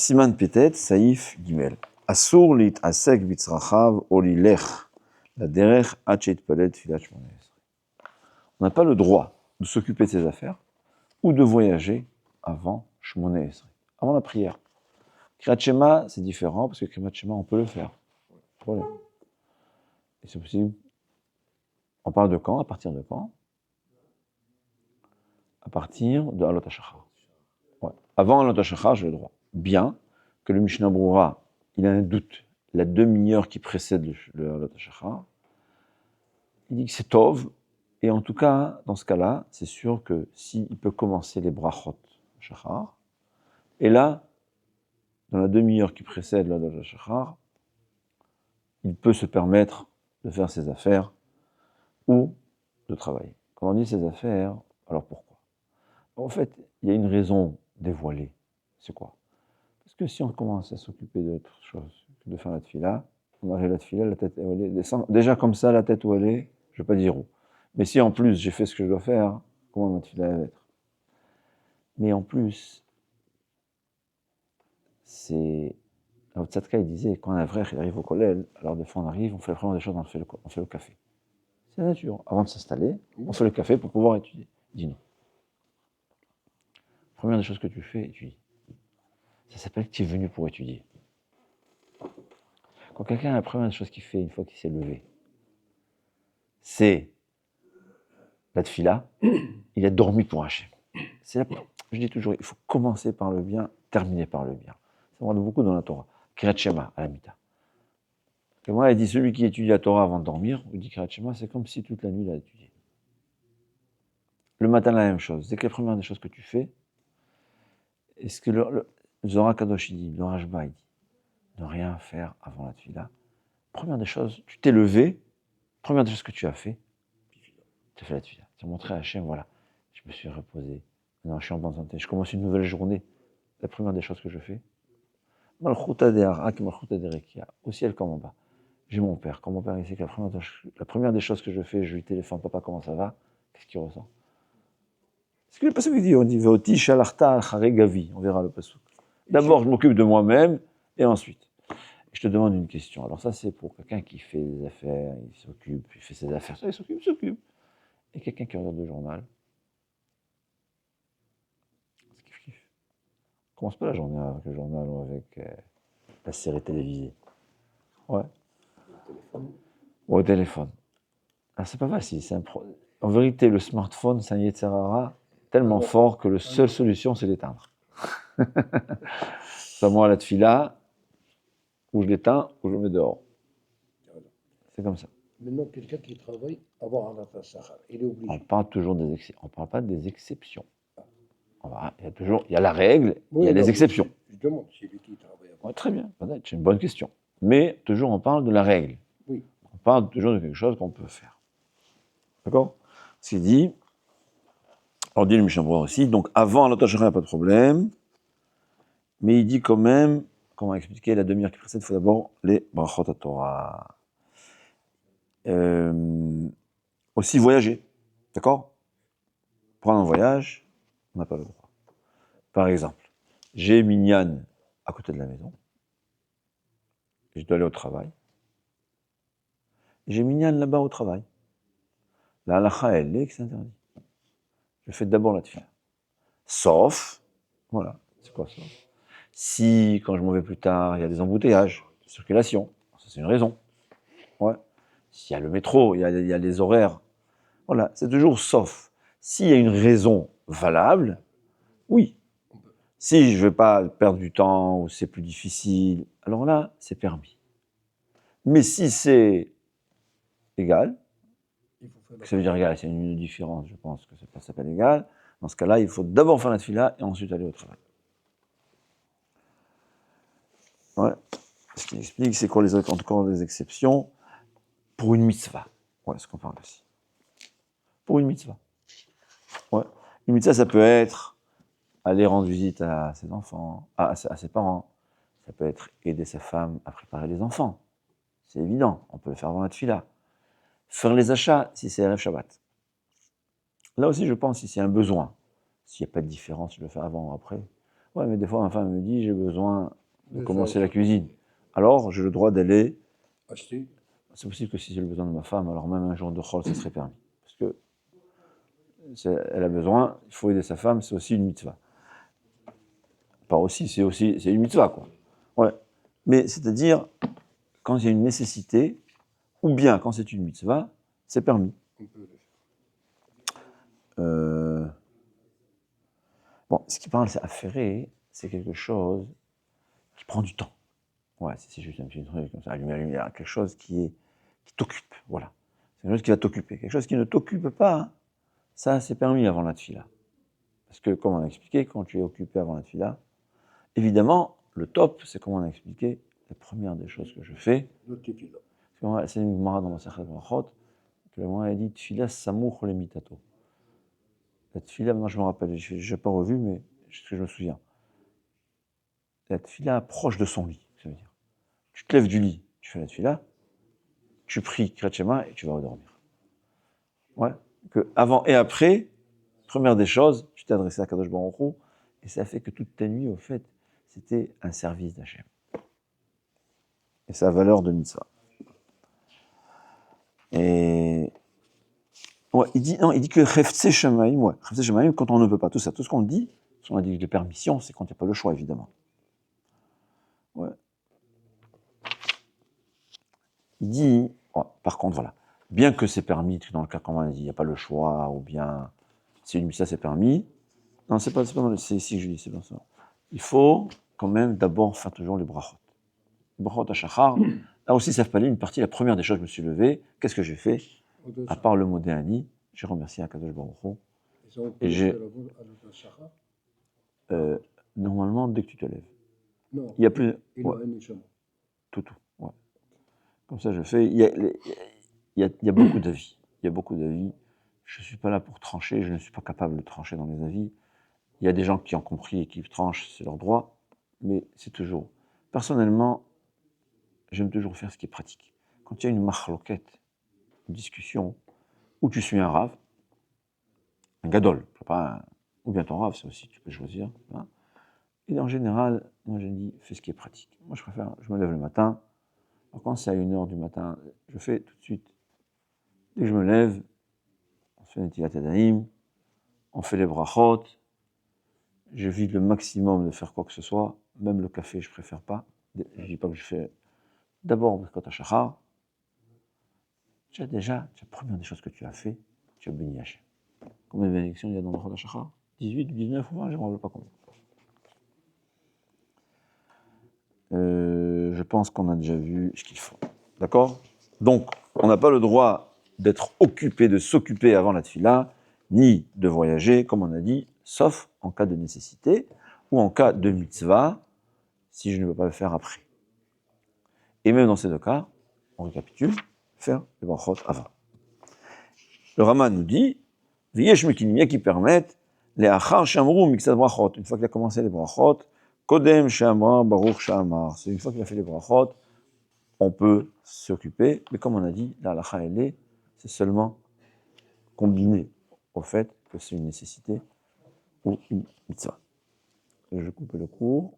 Siman Petet, Saïf Gimel. Asur lit asek bitzrachav olilech. La derech hachet palet filat shmoneh esrei. On n'a pas le droit de s'occuper de ses affaires ou de voyager avant Shmoneh Esrei, avant la prière. Kriyat Shema, c'est différent parce que Kriyat Shema, on peut le faire. Problème. Et c'est possible. On parle de quand? À partir de quand? À partir de Alot HaShachar. Ouais. Avant Alot HaShachar, j'ai le droit. Bien que le Mishnah Broura, il a un doute. La demi-heure qui précède le Alot HaShachar, il dit que c'est Tov. Et en tout cas, dans ce cas-là, c'est sûr que s'il peut commencer les brachot Shachar, et là, dans la demi-heure qui précède l'Alot HaShachar, il peut se permettre de faire ses affaires ou de travailler. Quand on dit ses affaires, alors pourquoi? En fait, il y a une raison dévoilée. C'est quoi? Parce que si on commence à s'occuper d'autre chose que de faire la tefila, on arrive à la tefila, la tête où elle est, déjà comme ça, la tête où elle est, je ne vais pas dire où. Mais si en plus j'ai fait ce que je dois faire, comment ma tefila va être? Mais en plus, c'est... Alors Tzadka, il disait, quand un frère il arrive au kollel, alors des fois on arrive, on fait la première des choses, on fait le café. C'est la nature. Avant de s'installer, on fait le café pour pouvoir étudier. Il dit non. Première des choses que tu fais, étudie. Ça s'appelle que tu es venu pour étudier. Quand quelqu'un, la première des choses qu'il fait une fois qu'il s'est levé, c'est la tefila, il a dormi pour Hachem. Je dis toujours, il faut commencer par le bien, terminer par le bien. Ça me rend beaucoup dans la Torah. Kriyat Shema, à la Mita. Et moi, il dit, celui qui étudie la Torah avant de dormir, il dit Kriyat Shema, c'est comme si toute la nuit il a étudié. Le matin, la même chose. C'est que la première des choses que tu fais, est-ce que le Zohar Kadosh, il dit, le Rashba, il dit, ne rien faire avant la tefila. Première des choses, tu t'es levé, première des choses que tu as fait, tu as fait la tefila. Tu as montré à Hachem, voilà, je me suis reposé, maintenant je suis en bonne santé, je commence une nouvelle journée. La première des choses que je fais, Malchuta de Harak, Malchuta de Rekia, au ciel comme en bas. J'ai mon père. Quand mon père il sait que la première des choses que je fais, je lui téléphone, papa, comment ça va? Qu'est-ce qu'il ressent? C'est ce que le pasuk dit, on dit Veoti shalarta al gavi, on verra le pasuk. D'abord, je m'occupe de moi-même, et ensuite. Je te demande une question. Alors ça, c'est pour quelqu'un qui fait des affaires, il s'occupe, il fait ses affaires, ça, il s'occupe. Et quelqu'un qui regarde le journal, c'est kiff-kiff. Commence pas la journée avec le journal ou avec la série télévisée. Ouais. Ou au téléphone. Alors c'est pas facile. En vérité, le smartphone, c'est un Yetzirara tellement fort que la seule solution, c'est d'éteindre. Ça, moi, la tefila, ou je l'éteins, ou je le mets dehors. C'est comme ça. Maintenant, quelqu'un qui travaille avant Alot HaShachar, il est obligé. On parle toujours des exceptions. On ne parle pas des exceptions. Il y a la règle, il y a les exceptions. Je demande, c'est lui qui travaille avant. Ouais, très bien, c'est une bonne question. Mais toujours, on parle de la règle. Oui. On parle toujours de quelque chose qu'on peut faire. D'accord? C'est dit, on dit le Mishnah Berurah aussi, donc avant Alot HaShachar, il n'y a pas de problème. Mais il dit quand même, comment expliquer la demi-heure qui précède, il faut d'abord les brachot à Torah. Aussi voyager, d'accord? Prendre un voyage, on n'a pas le droit. Par exemple, j'ai Minyan à côté de la maison, et je dois aller au travail. J'ai Minyan là-bas au travail. La halakha, elle est que c'est interdit. Je fais d'abord la tefila. Sauf, voilà, c'est quoi ça? Si, quand je m'en vais plus tard, il y a des embouteillages, circulation, ça c'est une raison. Ouais. S'il y a le métro, il y a les horaires. Voilà, c'est toujours sauf. S'il y a une raison valable, oui. Si je ne veux pas perdre du temps ou c'est plus difficile, alors là, c'est permis. Mais si c'est égal, ça veut dire égal, c'est une différence, je pense que ça s'appelle égal. Dans ce cas-là, il faut d'abord faire la tefila et ensuite aller au travail. Ouais. Ce qui explique, c'est quoi encore les exceptions pour une mitzvah. Ouais, ce qu'on parle ici. Pour une mitzvah. Ouais. Une mitzvah, ça peut être aller rendre visite à ses enfants, à ses parents. Ça peut être aider sa femme à préparer les enfants. C'est évident, on peut le faire avant la tefila. Faire les achats, si c'est Erev Shabbat. Là aussi, je pense, si c'est un besoin, s'il n'y a pas de différence, je le fais avant ou après. Ouais, mais des fois, ma femme me dit, j'ai besoin de De commencer ça, la cuisine. Alors, j'ai le droit d'aller. Acheter. C'est possible que si j'ai le besoin de ma femme, alors même un jour de chol, ça serait permis. Parce que elle a besoin, il faut aider sa femme, c'est aussi une mitzvah. Pas aussi, c'est une mitzvah, quoi. Ouais. Mais c'est-à-dire, quand il y a une nécessité, ou bien quand c'est une mitzvah, c'est permis. On peut le faire. Euh, Bon, ce qui parle, c'est affairé, c'est quelque chose qui prend du temps. Ouais, c'est juste un petit truc comme ça, allumer la lumière, quelque chose qui t'occupe, voilà. C'est quelque chose qui va t'occuper. Quelque chose qui ne t'occupe pas, hein, ça, c'est permis avant la tefila. Parce que, comme on a expliqué, quand tu es occupé avant la tefila, évidemment, le top, c'est comme on a expliqué, la première des choses que je fais, Notre tefila. c'est une Gemara dans ma Masechet Brachot, que le Gemara a dit, tefila samouch le mitato. La tefila, moi je me rappelle, je n'ai pas revu, mais c'est ce que je me souviens. La tefila proche de son lit, ça veut dire. Tu te lèves du lit, tu fais la tefila, tu pries Kriyat Shema et tu vas dormir. Ouais. Que avant et après, première des choses, tu t'es adressé à Kadosh Baruch Hu, et ça fait que toute ta nuit, au fait, c'était un service d'Hachem. Et sa valeur de mitzvah. Et ouais, il dit que Cheftzeh Shemaim, ouais, Cheftzeh Shemaim, quand on ne peut pas, tout ça, tout ce qu'on dit, si on a dit de permission, c'est quand il n'y a pas le choix, évidemment. Ouais. Il dit, ouais, par contre, voilà, bien que c'est permis, dans le cas qu'on a dit, il n'y a pas le choix, ou bien c'est une mitzvah, c'est permis. Non, c'est pas dans le, c'est ici que je dis, c'est dans ça. Il faut quand même d'abord faire toujours les brachot. Les brachot à Shachar, là aussi, ça fait une partie, la première des choses, je me suis levé, qu'est-ce que j'ai fait? À part le mot Déani, j'ai remercié Akadosh Baruch Hu. Et ça, on peut Et le faire j'ai, à l'autre Shachar. normalement, dès que tu te lèves, Non. il y a plus, Et ouais, le Neshama. tout, ouais. Comme ça, je fais, il y a beaucoup d'avis, il y a beaucoup d'avis. Je ne suis pas là pour trancher, je ne suis pas capable de trancher dans les avis. Il y a des gens qui ont compris et qui tranchent, c'est leur droit, mais c'est toujours. Personnellement, j'aime toujours faire ce qui est pratique. Quand il y a une machloquette, une discussion, où tu suis un rave, un gadol, pas ou bien ton rave, c'est aussi, tu peux choisir. Hein. Et en général, moi je dis, fais ce qui est pratique. Moi je préfère, je me lève le matin, alors quand c'est à 1h du matin, je fais tout de suite. Dès que je me lève, on fait Netilat Yadayim, on fait les brachot, j'évite le maximum de faire quoi que ce soit, même le café, je préfère pas. Je ne dis pas que je fais d'abord Birkat HaShachar. Déjà, la première des choses que tu as fait, tu as béni Hachem. Combien de bénédictions il y a dans Birkat HaShachar? 18, 19 ou 20, je ne me rappelle pas combien. Je pense qu'on a déjà vu ce qu'il faut. D'accord? Donc, on n'a pas le droit d'être occupé, de s'occuper avant la tefila, ni de voyager, comme on a dit, sauf en cas de nécessité ou en cas de mitzvah, si je ne peux pas le faire après. Et même dans ces deux cas, on récapitule, faire les brachot avant. Le Rama nous dit, V'yesh mekinim qui permettent les achar shamru mixat brachot. Une fois qu'il a commencé les brachot, kodem shamra baruch shamar. C'est une fois qu'il a fait les brachot, on peut s'occuper, mais comme on a dit, la halakha c'est seulement combiné au fait que c'est une nécessité ou une mitzvah. Je coupe le cours.